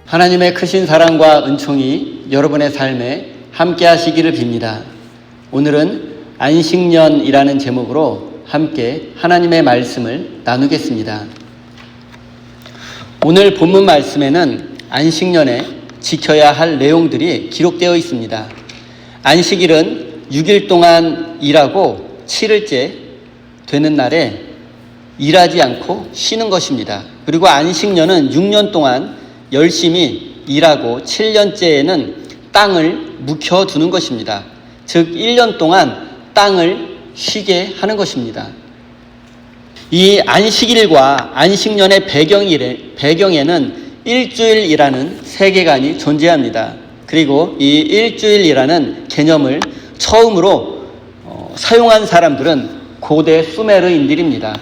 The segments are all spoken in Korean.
하나님의 크신 사랑과 은총이 여러분의 삶에 함께 하시기를 빕니다. 오늘은 안식년이라는 제목으로 함께 하나님의 말씀을 나누겠습니다. 오늘 본문 말씀에는 안식년에 지켜야 할 내용들이 기록되어 있습니다. 안식일은 6일 동안 일하고 7일째 되는 날에 일하지 않고 쉬는 것입니다. 그리고 안식년은 6년 동안 열심히 일하고 7년째에는 땅을 묵혀두는 것입니다. 즉 1년 동안 땅을 쉬게 하는 것입니다. 이 안식일과 안식년의 배경에는 일주일이라는 세계관이 존재합니다. 그리고 이 일주일이라는 개념을 처음으로 사용한 사람들은 고대 수메르인들입니다.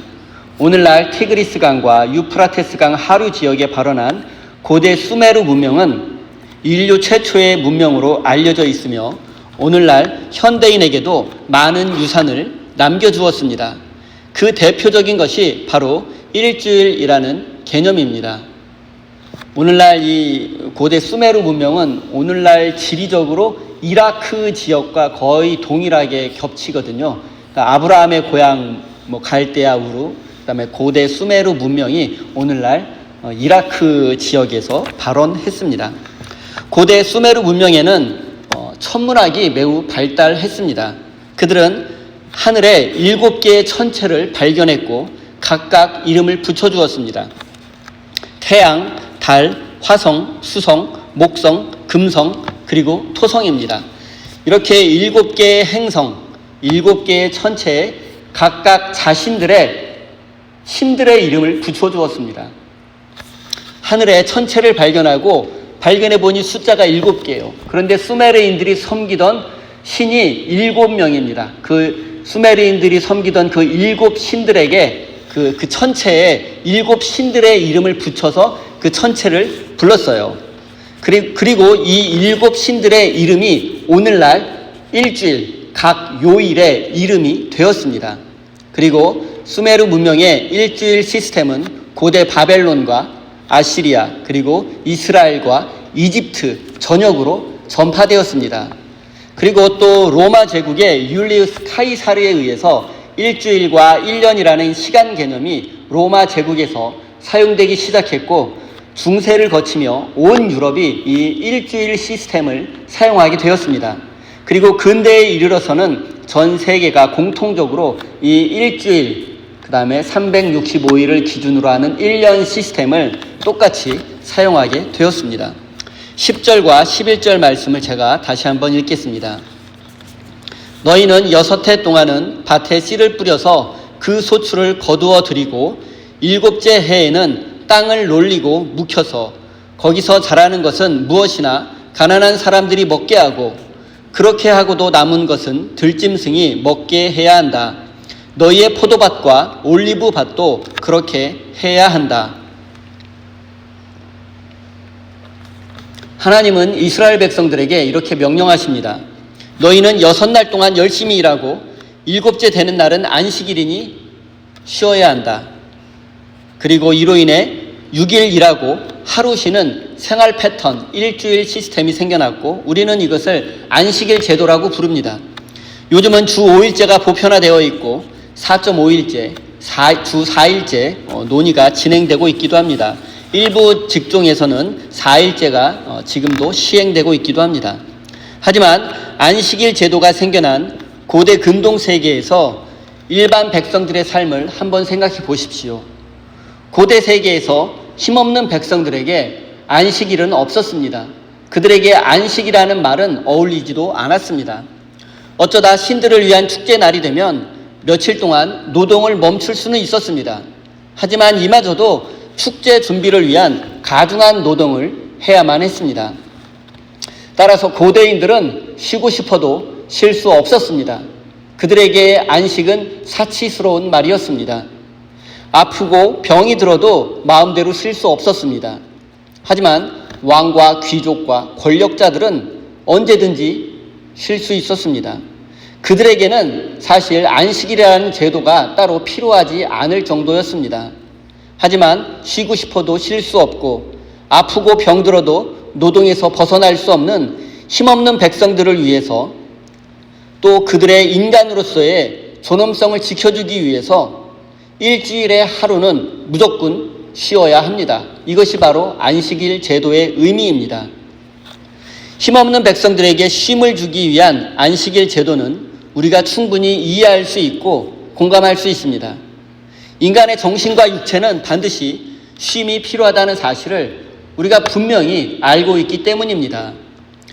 오늘날 티그리스강과 유프라테스강 하류 지역에 발원한 고대 수메르 문명은 인류 최초의 문명으로 알려져 있으며 오늘날 현대인에게도 많은 유산을 남겨주었습니다. 그 대표적인 것이 바로 일주일이라는 개념입니다. 오늘날 이 고대 수메르 문명은 오늘날 지리적으로 이라크 지역과 거의 동일하게 겹치거든요. 그러니까 아브라함의 고향 갈대아 우르, 그다음에 고대 수메르 문명이 오늘날 이라크 지역에서 발원했습니다. 고대 수메르 문명에는 천문학이 매우 발달했습니다. 그들은 하늘에 7개의 천체를 발견했고 각각 이름을 붙여주었습니다. 태양, 달, 화성, 수성, 목성, 금성, 그리고 토성입니다. 이렇게 7개의 행성, 7개의 천체에 각각 자신들의 신들의 이름을 붙여주었습니다. 하늘에 천체를 발견해보니 숫자가 7개예요. 그런데 수메르인들이 섬기던 신이 7명입니다. 그 수메르인들이 섬기던 그 7신들에게 그 천체에 7신들의 이름을 붙여서 그 천체를 불렀어요. 그리고 이 7신들의 이름이 오늘날 일주일, 각 요일의 이름이 되었습니다. 그리고 수메르 문명의 일주일 시스템은 고대 바벨론과 아시리아 그리고 이스라엘과 이집트 전역으로 전파되었습니다. 그리고 또 로마 제국의 율리우스 카이사르에 의해서 일주일과 1년이라는 시간 개념이 로마 제국에서 사용되기 시작했고 중세를 거치며 온 유럽이 이 일주일 시스템을 사용하게 되었습니다. 그리고 근대에 이르러서는 전 세계가 공통적으로 이 일주일 그 다음에 365일을 기준으로 하는 1년 시스템을 똑같이 사용하게 되었습니다. 10절과 11절 말씀을 제가 다시 한번 읽겠습니다. 너희는 6해 동안은 밭에 씨를 뿌려서 그 소출을 거두어 들이고 7째 해에는 땅을 놀리고 묵혀서 거기서 자라는 것은 무엇이나 가난한 사람들이 먹게 하고 그렇게 하고도 남은 것은 들짐승이 먹게 해야 한다. 너희의 포도밭과 올리브 밭도 그렇게 해야 한다. 하나님은 이스라엘 백성들에게 이렇게 명령하십니다. 너희는 6날 동안 열심히 일하고 7째 되는 날은 안식일이니 쉬어야 한다. 그리고 이로 인해 6일 일하고 하루 쉬는 생활 패턴, 일주일 시스템이 생겨났고 우리는 이것을 안식일 제도라고 부릅니다. 요즘은 주 5일제가 보편화되어 있고 4.5일제, 주 4일제 논의가 진행되고 있기도 합니다. 일부 직종에서는 4일제가 지금도 시행되고 있기도 합니다. 하지만 안식일 제도가 생겨난 고대 근동 세계에서 일반 백성들의 삶을 한번 생각해 보십시오. 고대 세계에서 힘없는 백성들에게 안식일은 없었습니다. 그들에게 안식이라는 말은 어울리지도 않았습니다. 어쩌다 신들을 위한 축제 날이 되면 며칠 동안 노동을 멈출 수는 있었습니다. 하지만 이마저도 축제 준비를 위한 가중한 노동을 해야만 했습니다. 따라서 고대인들은 쉬고 싶어도 쉴 수 없었습니다. 그들에게 안식은 사치스러운 말이었습니다. 아프고 병이 들어도 마음대로 쉴 수 없었습니다. 하지만 왕과 귀족과 권력자들은 언제든지 쉴 수 있었습니다. 그들에게는 사실 안식이라는 제도가 따로 필요하지 않을 정도였습니다. 하지만 쉬고 싶어도 쉴 수 없고 아프고 병들어도 노동에서 벗어날 수 없는 힘없는 백성들을 위해서 또 그들의 인간으로서의 존엄성을 지켜주기 위해서 일주일에 하루는 무조건 쉬어야 합니다. 이것이 바로 안식일 제도의 의미입니다. 힘없는 백성들에게 쉼을 주기 위한 안식일 제도는 우리가 충분히 이해할 수 있고 공감할 수 있습니다. 인간의 정신과 육체는 반드시 쉼이 필요하다는 사실을 우리가 분명히 알고 있기 때문입니다.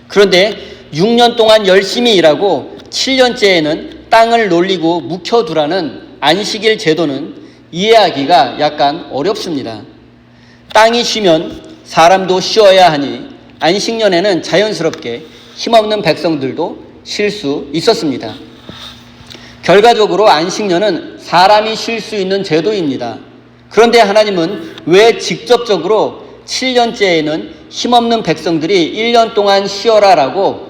그런데 6년 동안 열심히 일하고 7년째에는 땅을 놀리고 묵혀두라는 안식일 제도는 이해하기가 약간 어렵습니다. 땅이 쉬면 사람도 쉬어야 하니 안식년에는 자연스럽게 힘없는 백성들도 쉴 수 있었습니다. 결과적으로 안식년은 사람이 쉴 수 있는 제도입니다. 그런데 하나님은 왜 직접적으로 7년째에는 힘없는 백성들이 1년 동안 쉬어라라고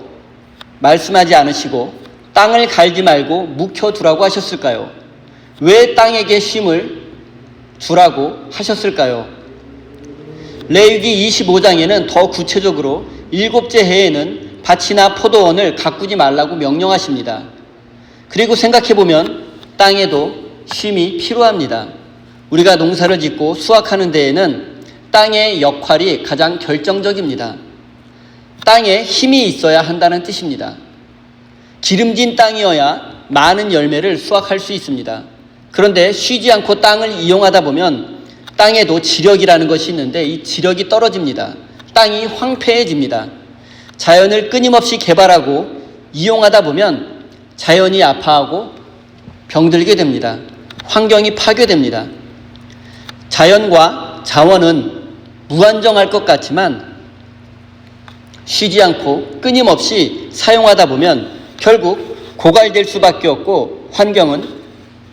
말씀하지 않으시고 땅을 갈지 말고 묵혀두라고 하셨을까요? 왜 땅에게 쉼을 주라고 하셨을까요? 레위기 25장에는 더 구체적으로 7째 해에는 밭이나 포도원을 가꾸지 말라고 명령하십니다. 그리고 생각해보면 땅에도 쉼이 필요합니다. 우리가 농사를 짓고 수확하는 데에는 땅의 역할이 가장 결정적입니다. 땅에 힘이 있어야 한다는 뜻입니다. 기름진 땅이어야 많은 열매를 수확할 수 있습니다. 그런데 쉬지 않고 땅을 이용하다 보면 땅에도 지력이라는 것이 있는데 이 지력이 떨어집니다. 땅이 황폐해집니다. 자연을 끊임없이 개발하고 이용하다 보면 자연이 아파하고 병들게 됩니다. 환경이 파괴됩니다. 자연과 자원은 무한정할 것 같지만 쉬지 않고 끊임없이 사용하다 보면 결국 고갈될 수밖에 없고 환경은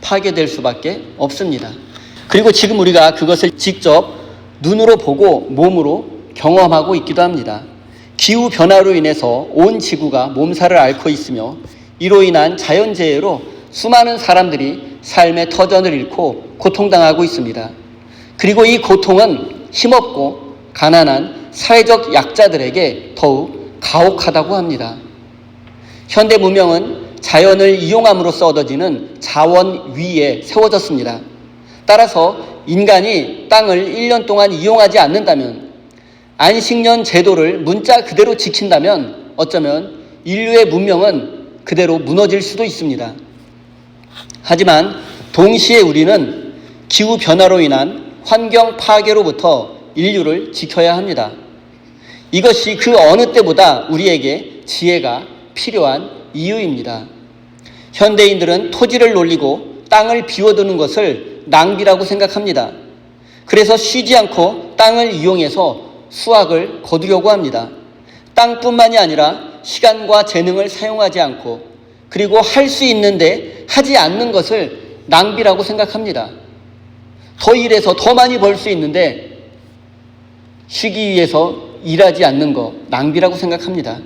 파괴될 수밖에 없습니다. 그리고 지금 우리가 그것을 직접 눈으로 보고 몸으로 경험하고 있기도 합니다. 기후변화로 인해서 온 지구가 몸살을 앓고 있으며 이로 인한 자연재해로 수많은 사람들이 삶의 터전을 잃고 고통당하고 있습니다. 그리고 이 고통은 힘없고 가난한 사회적 약자들에게 더욱 가혹하다고 합니다. 현대 문명은 자연을 이용함으로써 얻어지는 자원 위에 세워졌습니다. 따라서 인간이 땅을 1년 동안 이용하지 않는다면, 안식년 제도를 문자 그대로 지킨다면 어쩌면 인류의 문명은 그대로 무너질 수도 있습니다. 하지만 동시에 우리는 기후변화로 인한 환경 파괴로부터 인류를 지켜야 합니다. 이것이 그 어느 때보다 우리에게 지혜가 필요한 이유입니다. 현대인들은 토지를 놀리고 땅을 비워두는 것을 낭비라고 생각합니다. 그래서 쉬지 않고 땅을 이용해서 수확을 거두려고 합니다. 땅뿐만이 아니라 시간과 재능을 사용하지 않고 그리고 할 수 있는데 하지 않는 것을 낭비라고 생각합니다. 더 일해서 더 많이 벌 수 있는데 쉬기 위해서 일하지 않는 거 낭비라고 생각합니다.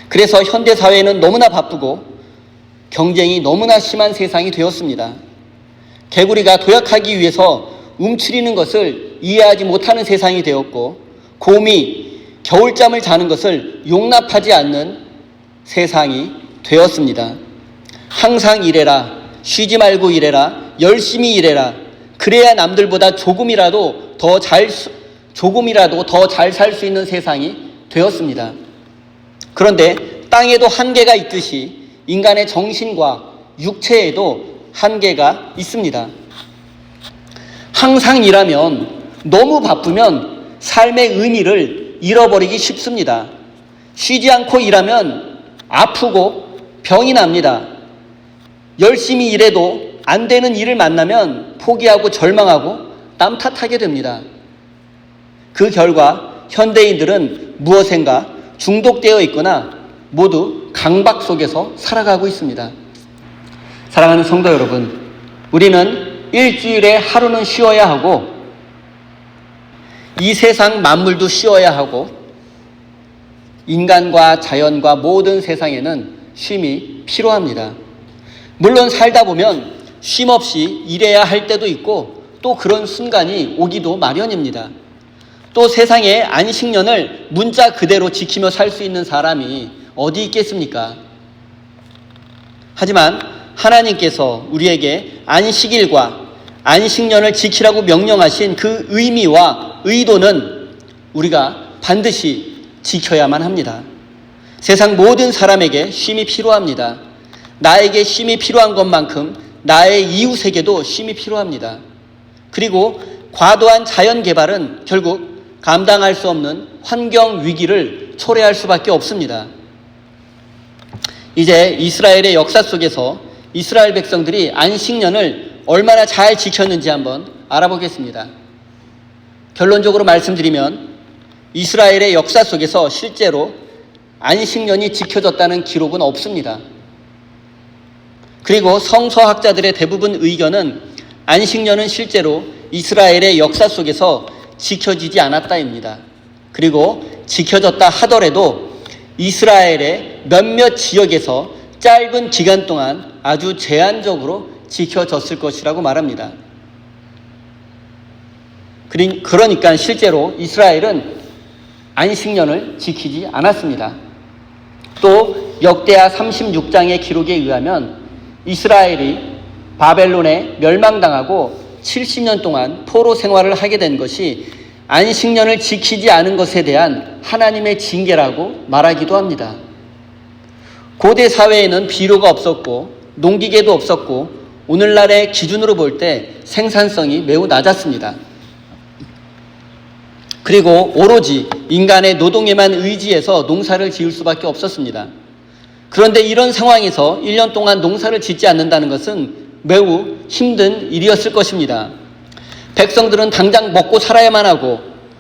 그래서 현대 사회는 너무나 바쁘고 경쟁이 너무나 심한 세상이 되었습니다. 개구리가 도약하기 위해서 움츠리는 것을 이해하지 못하는 세상이 되었고, 곰이 겨울잠을 자는 것을 용납하지 않는 세상이 되었습니다. 항상 일해라, 쉬지 말고 일해라, 열심히 일해라. 그래야 남들보다 조금이라도 더 잘 살 수 있는 세상이 되었습니다. 그런데 땅에도 한계가 있듯이 인간의 정신과 육체에도 한계가 있습니다. 항상 일하면, 너무 바쁘면 삶의 의미를 잃어버리기 쉽습니다. 쉬지 않고 일하면 아프고 병이 납니다. 열심히 일해도 안 되는 일을 만나면 포기하고 절망하고 남 탓하게 됩니다. 그 결과 현대인들은 무엇인가 중독되어 있거나 모두 강박 속에서 살아가고 있습니다. 사랑하는 성도 여러분, 우리는 일주일에 하루는 쉬어야 하고 이 세상 만물도 쉬어야 하고 인간과 자연과 모든 세상에는 쉼이 필요합니다. 물론 살다 보면 쉼 없이 일해야 할 때도 있고 또 그런 순간이 오기도 마련입니다. 또 세상에 안식년을 문자 그대로 지키며 살 수 있는 사람이 어디 있겠습니까? 하지만 하나님께서 우리에게 안식일과 안식년을 지키라고 명령하신 그 의미와 의도는 우리가 반드시 지켜야만 합니다. 세상 모든 사람에게 쉼이 필요합니다. 나에게 쉼이 필요한 것만큼 나의 이웃에게도 쉼이 필요합니다. 그리고 과도한 자연 개발은 결국 감당할 수 없는 환경 위기를 초래할 수밖에 없습니다. 이제 이스라엘의 역사 속에서 이스라엘 백성들이 안식년을 얼마나 잘 지켰는지 한번 알아보겠습니다. 결론적으로 말씀드리면 이스라엘의 역사 속에서 실제로 안식년이 지켜졌다는 기록은 없습니다. 그리고 성서학자들의 대부분 의견은 안식년은 실제로 이스라엘의 역사 속에서 지켜지지 않았다입니다. 그리고 지켜졌다 하더라도 이스라엘의 몇몇 지역에서 짧은 기간 동안 아주 제한적으로 지켜졌을 것이라고 말합니다. 그러니까 실제로 이스라엘은 안식년을 지키지 않았습니다. 또 역대하 36장의 기록에 의하면 이스라엘이 바벨론에 멸망당하고 70년 동안 포로 생활을 하게 된 것이 안식년을 지키지 않은 것에 대한 하나님의 징계라고 말하기도 합니다. 고대 사회에는 비료가 없었고 농기계도 없었고 오늘날의 기준으로 볼 때 생산성이 매우 낮았습니다. 그리고 오로지 인간의 노동에만 의지해서 농사를 지을 수밖에 없었습니다. 그런데 이런 상황에서 1년 동안 농사를 짓지 않는다는 것은 매우 힘든 일이었을 것입니다. 백성들은 당장 먹고 살아야만 하고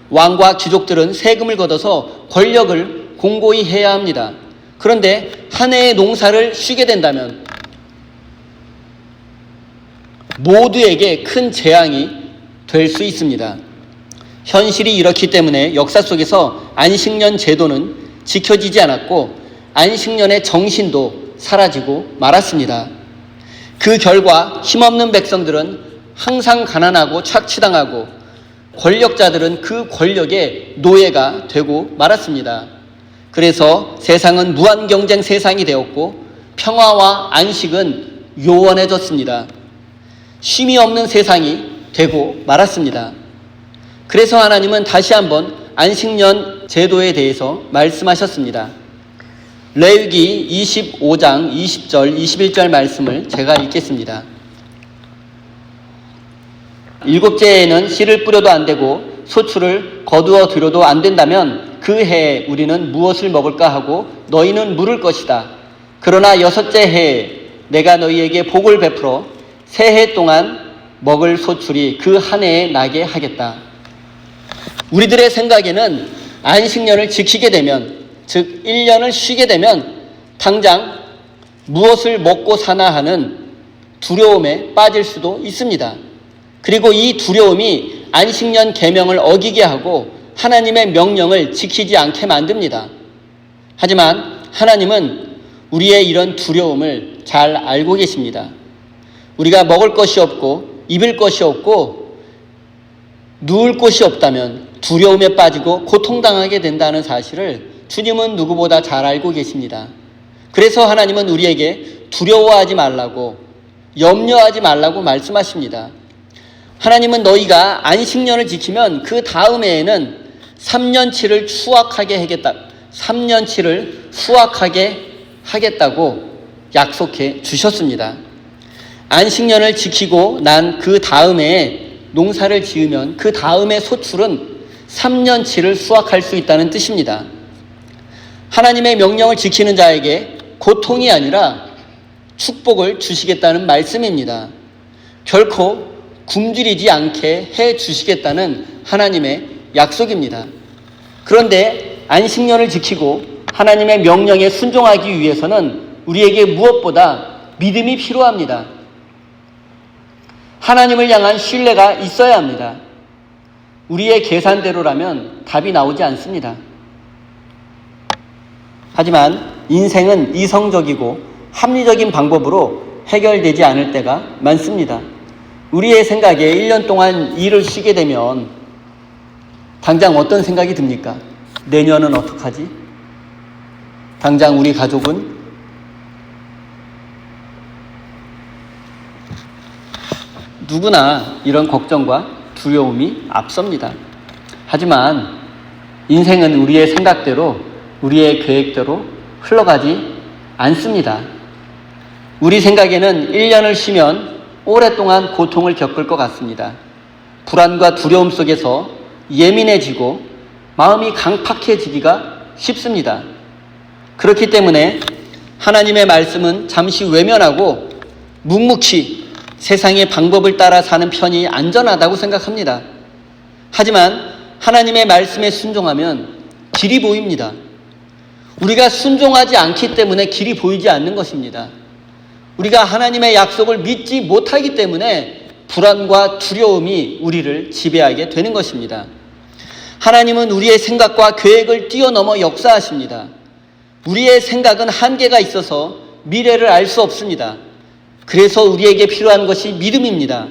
왕과 귀족들은 세금을 걷어서 권력을 공고히 해야 합니다. 그런데 한 해의 농사를 쉬게 된다면 모두에게 큰 재앙이 될 수 있습니다. 현실이 이렇기 때문에 역사 속에서 안식년 제도는 지켜지지 않았고 안식년의 정신도 사라지고 말았습니다. 그 결과 힘없는 백성들은 항상 가난하고 착취당하고 권력자들은 그 권력의 노예가 되고 말았습니다. 그래서 세상은 무한경쟁 세상이 되었고 평화와 안식은 요원해졌습니다. 쉼이 없는 세상이 되고 말았습니다. 그래서 하나님은 다시 한번 안식년 제도에 대해서 말씀하셨습니다. 레위기 25장 20절 21절 말씀을 제가 읽겠습니다. 일곱째 해에는 씨를 뿌려도 안 되고 소출을 거두어 들여도 안 된다면 그 해에 우리는 무엇을 먹을까 하고 너희는 물을 것이다. 그러나 여섯째 해에 내가 너희에게 복을 베풀어 새 해 동안 먹을 소출이 그 한 해에 나게 하겠다. 우리들의 생각에는 안식년을 지키게 되면, 즉 1년을 쉬게 되면 당장 무엇을 먹고 사나 하는 두려움에 빠질 수도 있습니다. 그리고 이 두려움이 안식년 계명을 어기게 하고 하나님의 명령을 지키지 않게 만듭니다. 하지만 하나님은 우리의 이런 두려움을 잘 알고 계십니다. 우리가 먹을 것이 없고 입을 것이 없고 누울 곳이 없다면 두려움에 빠지고 고통당하게 된다는 사실을 주님은 누구보다 잘 알고 계십니다. 그래서 하나님은 우리에게 두려워하지 말라고, 염려하지 말라고 말씀하십니다. 하나님은 너희가 안식년을 지키면 그 다음 해에는 3년치를 수확하게 하겠다고 약속해 주셨습니다. 안식년을 지키고 난 그 다음 해에 농사를 지으면 그 다음에 소출은 3년치를 수확할 수 있다는 뜻입니다. 하나님의 명령을 지키는 자에게 고통이 아니라 축복을 주시겠다는 말씀입니다. 결코 굶주리지 않게 해 주시겠다는 하나님의 약속입니다. 그런데 안식년을 지키고 하나님의 명령에 순종하기 위해서는 우리에게 무엇보다 믿음이 필요합니다. 하나님을 향한 신뢰가 있어야 합니다. 우리의 계산대로라면 답이 나오지 않습니다. 하지만 인생은 이성적이고 합리적인 방법으로 해결되지 않을 때가 많습니다. 우리의 생각에 1년 동안 일을 쉬게 되면 당장 어떤 생각이 듭니까? 내년은 어떡하지? 당장 우리 가족은 누구나 이런 걱정과 두려움이 앞섭니다. 하지만 인생은 우리의 생각대로, 우리의 계획대로 흘러가지 않습니다. 우리 생각에는 1년을 쉬면 오랫동안 고통을 겪을 것 같습니다. 불안과 두려움 속에서 예민해지고 마음이 강팍해지기가 쉽습니다. 그렇기 때문에 하나님의 말씀은 잠시 외면하고 묵묵히 세상의 방법을 따라 사는 편이 안전하다고 생각합니다. 하지만 하나님의 말씀에 순종하면 길이 보입니다. 우리가 순종하지 않기 때문에 길이 보이지 않는 것입니다. 우리가 하나님의 약속을 믿지 못하기 때문에 불안과 두려움이 우리를 지배하게 되는 것입니다. 하나님은 우리의 생각과 계획을 뛰어넘어 역사하십니다. 우리의 생각은 한계가 있어서 미래를 알 수 없습니다. 그래서 우리에게 필요한 것이 믿음입니다.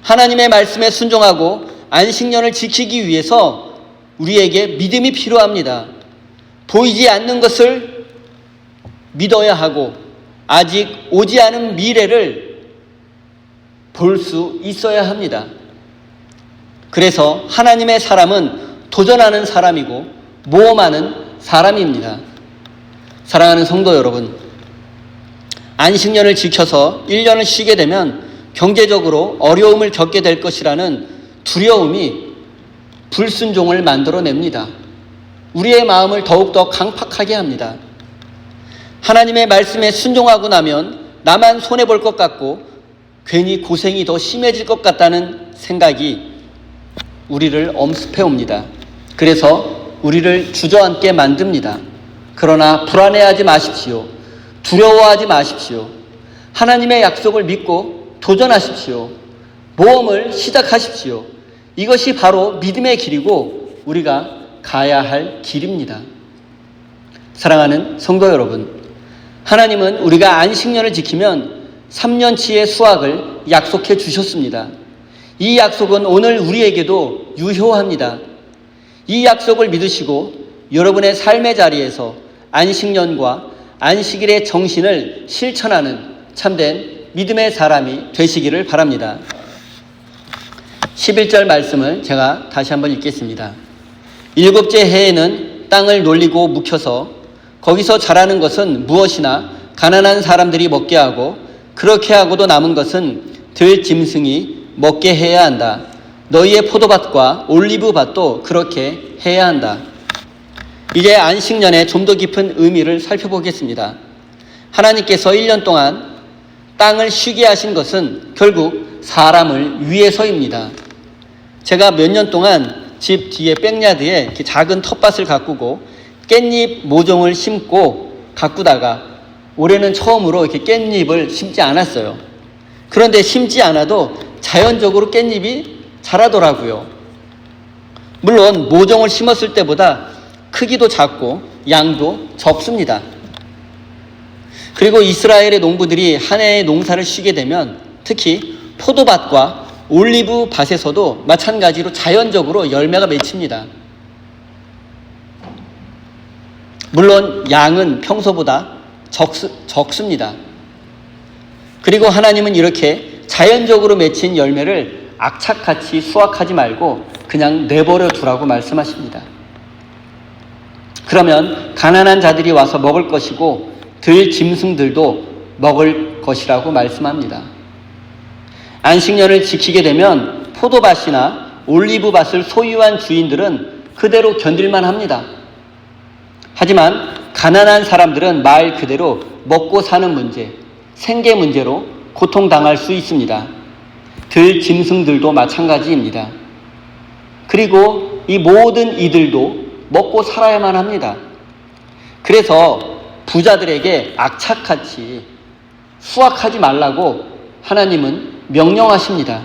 하나님의 말씀에 순종하고 안식년을 지키기 위해서 우리에게 믿음이 필요합니다. 보이지 않는 것을 믿어야 하고 아직 오지 않은 미래를 볼 수 있어야 합니다. 그래서 하나님의 사람은 도전하는 사람이고 모험하는 사람입니다. 사랑하는 성도 여러분, 안식년을 지켜서 1년을 쉬게 되면 경제적으로 어려움을 겪게 될 것이라는 두려움이 불순종을 만들어냅니다. 우리의 마음을 더욱더 강팍하게 합니다. 하나님의 말씀에 순종하고 나면 나만 손해볼 것 같고 괜히 고생이 더 심해질 것 같다는 생각이 우리를 엄습해 옵니다. 그래서 우리를 주저앉게 만듭니다. 그러나 불안해하지 마십시오. 두려워하지 마십시오. 하나님의 약속을 믿고 도전하십시오. 모험을 시작하십시오. 이것이 바로 믿음의 길이고 우리가 가야 할 길입니다. 사랑하는 성도 여러분, 하나님은 우리가 안식년을 지키면 3년치의 수확을 약속해 주셨습니다. 이 약속은 오늘 우리에게도 유효합니다. 이 약속을 믿으시고 여러분의 삶의 자리에서 안식년과 안식일의 정신을 실천하는 참된 믿음의 사람이 되시기를 바랍니다. 11절 말씀을 제가 다시 한번 읽겠습니다. 7째 해에는 땅을 놀리고 묵혀서 거기서 자라는 것은 무엇이나 가난한 사람들이 먹게 하고 그렇게 하고도 남은 것은 들짐승이 먹게 해야 한다. 너희의 포도밭과 올리브밭도 그렇게 해야 한다. 이제 안식년의 좀 더 깊은 의미를 살펴보겠습니다. 하나님께서 1년 동안 땅을 쉬게 하신 것은 결국 사람을 위해서입니다. 제가 몇 년 동안 집 뒤에 백야드에 이렇게 작은 텃밭을 가꾸고 깻잎 모종을 심고 가꾸다가 올해는 처음으로 이렇게 깻잎을 심지 않았어요. 그런데 심지 않아도 자연적으로 깻잎이 자라더라고요. 물론 모종을 심었을 때보다 크기도 작고 양도 적습니다. 그리고 이스라엘의 농부들이 한 해의 농사를 쉬게 되면 특히 포도밭과 올리브 밭에서도 마찬가지로 자연적으로 열매가 맺힙니다. 물론 양은 평소보다 적습니다. 그리고 하나님은 이렇게 자연적으로 맺힌 열매를 악착같이 수확하지 말고 그냥 내버려 두라고 말씀하십니다. 그러면 가난한 자들이 와서 먹을 것이고 들짐승들도 먹을 것이라고 말씀합니다. 안식년을 지키게 되면 포도밭이나 올리브밭을 소유한 주인들은 그대로 견딜만 합니다. 하지만 가난한 사람들은 말 그대로 먹고 사는 문제, 생계 문제로 고통당할 수 있습니다. 들짐승들도 마찬가지입니다. 그리고 이 모든 이들도 먹고 살아야만 합니다. 그래서 부자들에게 악착같이 수확하지 말라고 하나님은 명령하십니다.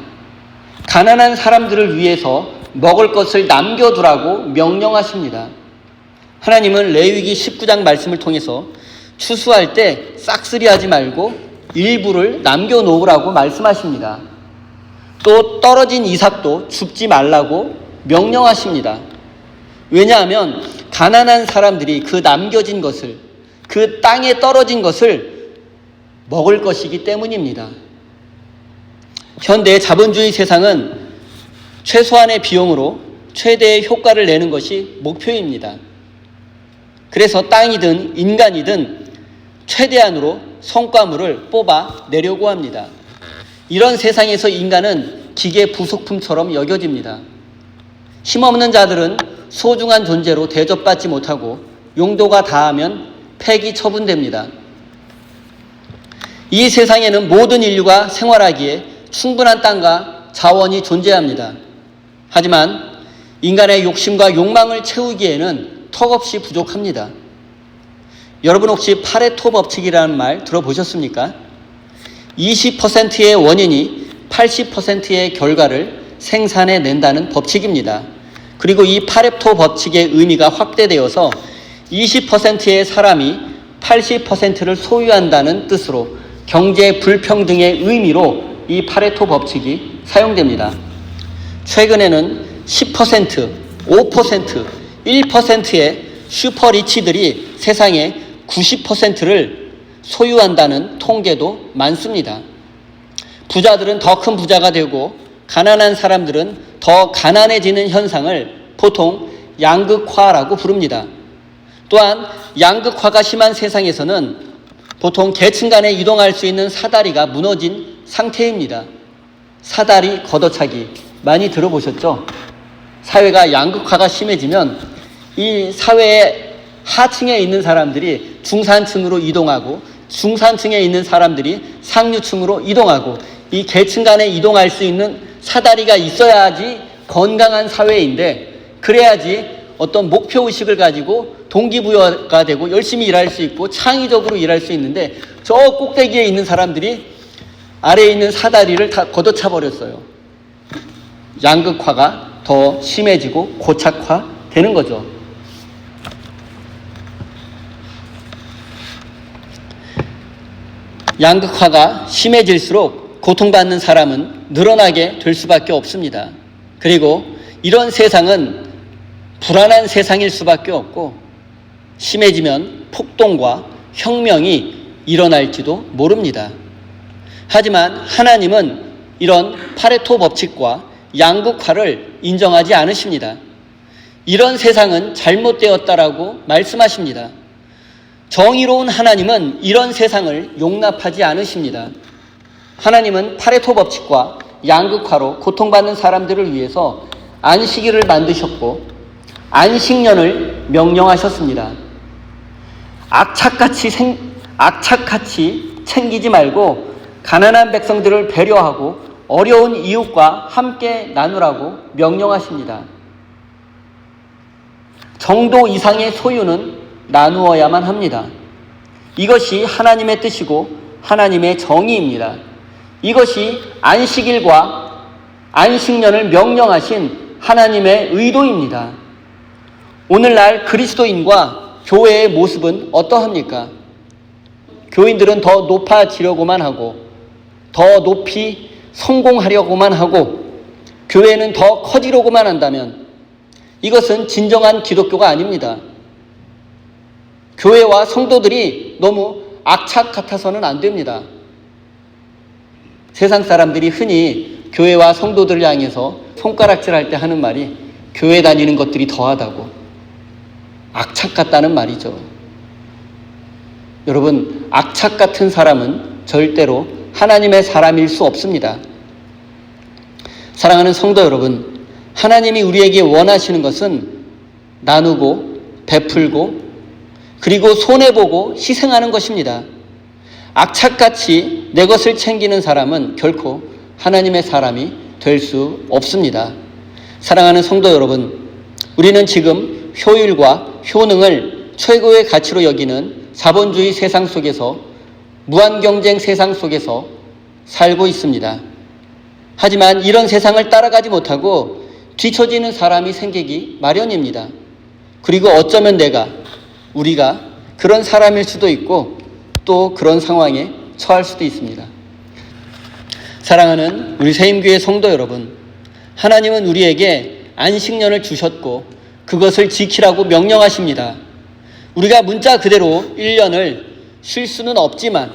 가난한 사람들을 위해서 먹을 것을 남겨두라고 명령하십니다. 하나님은 레위기 19장 말씀을 통해서 추수할 때 싹쓸이하지 말고 일부를 남겨놓으라고 말씀하십니다. 또 떨어진 이삭도 줍지 말라고 명령하십니다. 왜냐하면 가난한 사람들이 그 남겨진 것을, 그 땅에 떨어진 것을 먹을 것이기 때문입니다. 현대 자본주의 세상은 최소한의 비용으로 최대의 효과를 내는 것이 목표입니다. 그래서 땅이든 인간이든 최대한으로 성과물을 뽑아내려고 합니다. 이런 세상에서 인간은 기계 부속품처럼 여겨집니다. 힘없는 자들은 소중한 존재로 대접받지 못하고 용도가 다하면 폐기 처분됩니다. 이 세상에는 모든 인류가 생활하기에 충분한 땅과 자원이 존재합니다. 하지만 인간의 욕심과 욕망을 채우기에는 턱없이 부족합니다. 여러분 혹시 파레토 법칙이라는 말 들어보셨습니까? 20%의 원인이 80%의 결과를 생산해낸다는 법칙입니다. 그리고 이 파레토 법칙의 의미가 확대되어서 20%의 사람이 80%를 소유한다는 뜻으로 경제 불평등의 의미로 이 파레토 법칙이 사용됩니다. 최근에는 10%, 5%, 1%의 슈퍼리치들이 세상의 90%를 소유한다는 통계도 많습니다. 부자들은 더 큰 부자가 되고 가난한 사람들은 더 가난해지는 현상을 보통 양극화라고 부릅니다. 또한 양극화가 심한 세상에서는 보통 계층 간에 이동할 수 있는 사다리가 무너진 상태입니다. 사다리 걷어차기 많이 들어보셨죠? 사회가 양극화가 심해지면 이 사회의 하층에 있는 사람들이 중산층으로 이동하고 중산층에 있는 사람들이 상류층으로 이동하고 이 계층 간에 이동할 수 있는 사다리가 있어야지 건강한 사회인데, 그래야지 어떤 목표의식을 가지고 동기부여가 되고 열심히 일할 수 있고 창의적으로 일할 수 있는데, 저 꼭대기에 있는 사람들이 아래에 있는 사다리를 다 걷어차 버렸어요. 양극화가 더 심해지고 고착화되는 거죠. 양극화가 심해질수록 고통받는 사람은 늘어나게 될 수밖에 없습니다. 그리고 이런 세상은 불안한 세상일 수밖에 없고, 심해지면 폭동과 혁명이 일어날지도 모릅니다. 하지만 하나님은 이런 파레토 법칙과 양극화를 인정하지 않으십니다. 이런 세상은 잘못되었다라고 말씀하십니다. 정의로운 하나님은 이런 세상을 용납하지 않으십니다. 하나님은 파레토 법칙과 양극화로 고통받는 사람들을 위해서 안식일을 만드셨고 안식년을 명령하셨습니다. 악착같이 챙기지 말고 가난한 백성들을 배려하고 어려운 이웃과 함께 나누라고 명령하십니다. 정도 이상의 소유는 나누어야만 합니다. 이것이 하나님의 뜻이고 하나님의 정의입니다. 이것이 안식일과 안식년을 명령하신 하나님의 의도입니다. 오늘날 그리스도인과 교회의 모습은 어떠합니까? 교인들은 더 높아지려고만 하고 더 높이 성공하려고만 하고 교회는 더 커지려고만 한다면 이것은 진정한 기독교가 아닙니다. 교회와 성도들이 너무 악착 같아서는 안 됩니다. 세상 사람들이 흔히 교회와 성도들을 향해서 손가락질할 때 하는 말이 교회 다니는 것들이 더하다고, 악착 같다는 말이죠. 여러분, 악착 같은 사람은 절대로 하나님의 사람일 수 없습니다. 사랑하는 성도 여러분, 하나님이 우리에게 원하시는 것은 나누고 베풀고 그리고 손해보고 희생하는 것입니다. 악착같이 내 것을 챙기는 사람은 결코 하나님의 사람이 될 수 없습니다. 사랑하는 성도 여러분, 우리는 지금 효율과 효능을 최고의 가치로 여기는 자본주의 세상 속에서, 무한경쟁 세상 속에서 살고 있습니다. 하지만 이런 세상을 따라가지 못하고 뒤처지는 사람이 생기기 마련입니다. 그리고 어쩌면 우리가 그런 사람일 수도 있고 또 그런 상황에 처할 수도 있습니다. 사랑하는 우리 새임교회 성도 여러분, 하나님은 우리에게 안식년을 주셨고 그것을 지키라고 명령하십니다. 우리가 문자 그대로 1년을 쉴 수는 없지만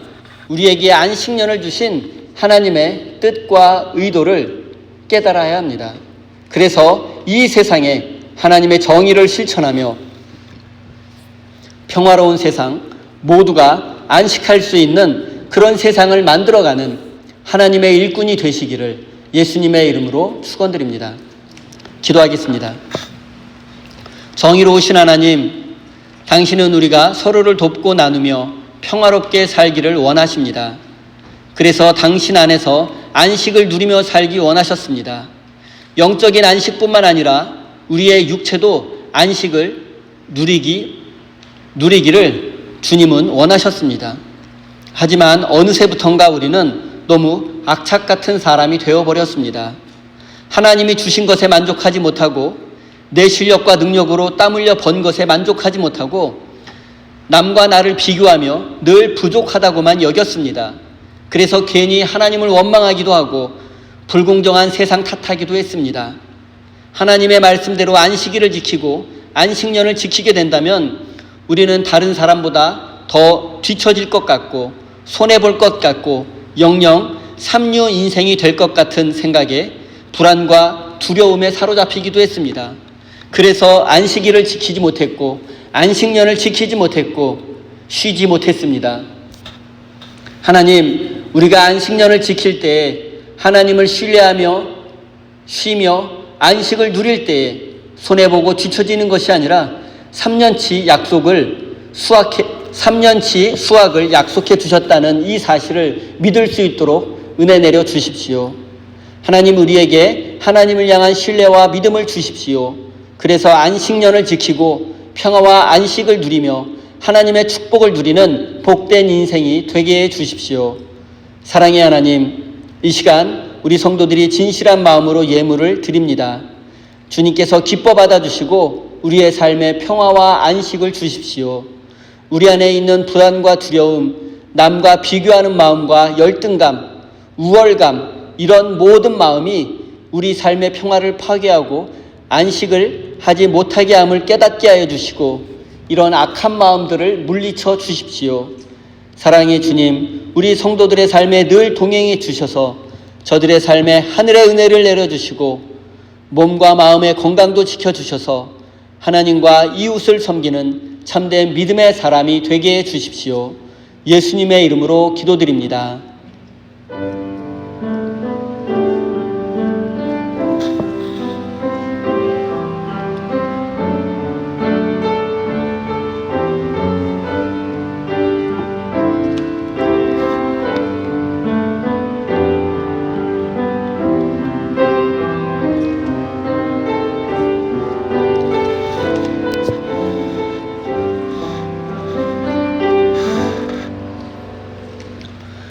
우리에게 안식년을 주신 하나님의 뜻과 의도를 깨달아야 합니다. 그래서 이 세상에 하나님의 정의를 실천하며 평화로운 세상, 모두가 안식할 수 있는 그런 세상을 만들어가는 하나님의 일꾼이 되시기를 예수님의 이름으로 축원드립니다. 기도하겠습니다. 정의로우신 하나님, 당신은 우리가 서로를 돕고 나누며 평화롭게 살기를 원하십니다. 그래서 당신 안에서 안식을 누리며 살기 원하셨습니다. 영적인 안식뿐만 아니라 우리의 육체도 안식을 누리기를 주님은 원하셨습니다. 하지만 어느새부턴가 우리는 너무 악착 같은 사람이 되어버렸습니다. 하나님이 주신 것에 만족하지 못하고 내 실력과 능력으로 땀 흘려 번 것에 만족하지 못하고 남과 나를 비교하며 늘 부족하다고만 여겼습니다. 그래서 괜히 하나님을 원망하기도 하고 불공정한 세상 탓하기도 했습니다. 하나님의 말씀대로 안식일을 지키고 안식년을 지키게 된다면 우리는 다른 사람보다 더 뒤처질 것 같고 손해볼 것 같고 영영 삼류 인생이 될 것 같은 생각에 불안과 두려움에 사로잡히기도 했습니다. 그래서 안식일을 지키지 못했고 안식년을 지키지 못했고 쉬지 못했습니다. 하나님, 우리가 안식년을 지킬 때에 하나님을 신뢰하며 쉬며 안식을 누릴 때에 손해보고 뒤처지는 것이 아니라 3년치 수확을 약속해 주셨다는 이 사실을 믿을 수 있도록 은혜 내려 주십시오. 하나님, 우리에게 하나님을 향한 신뢰와 믿음을 주십시오. 그래서 안식년을 지키고 평화와 안식을 누리며 하나님의 축복을 누리는 복된 인생이 되게 해 주십시오. 사랑의 하나님, 이 시간 우리 성도들이 진실한 마음으로 예물을 드립니다. 주님께서 기뻐 받아주시고 우리의 삶에 평화와 안식을 주십시오. 우리 안에 있는 불안과 두려움, 남과 비교하는 마음과 열등감, 우월감, 이런 모든 마음이 우리 삶의 평화를 파괴하고 안식을 하지 못하게 함을 깨닫게 하여 주시고 이런 악한 마음들을 물리쳐 주십시오. 사랑의 주님, 우리 성도들의 삶에 늘 동행해 주셔서 저들의 삶에 하늘의 은혜를 내려주시고 몸과 마음의 건강도 지켜주셔서 하나님과 이웃을 섬기는 참된 믿음의 사람이 되게 해 주십시오. 예수님의 이름으로 기도드립니다.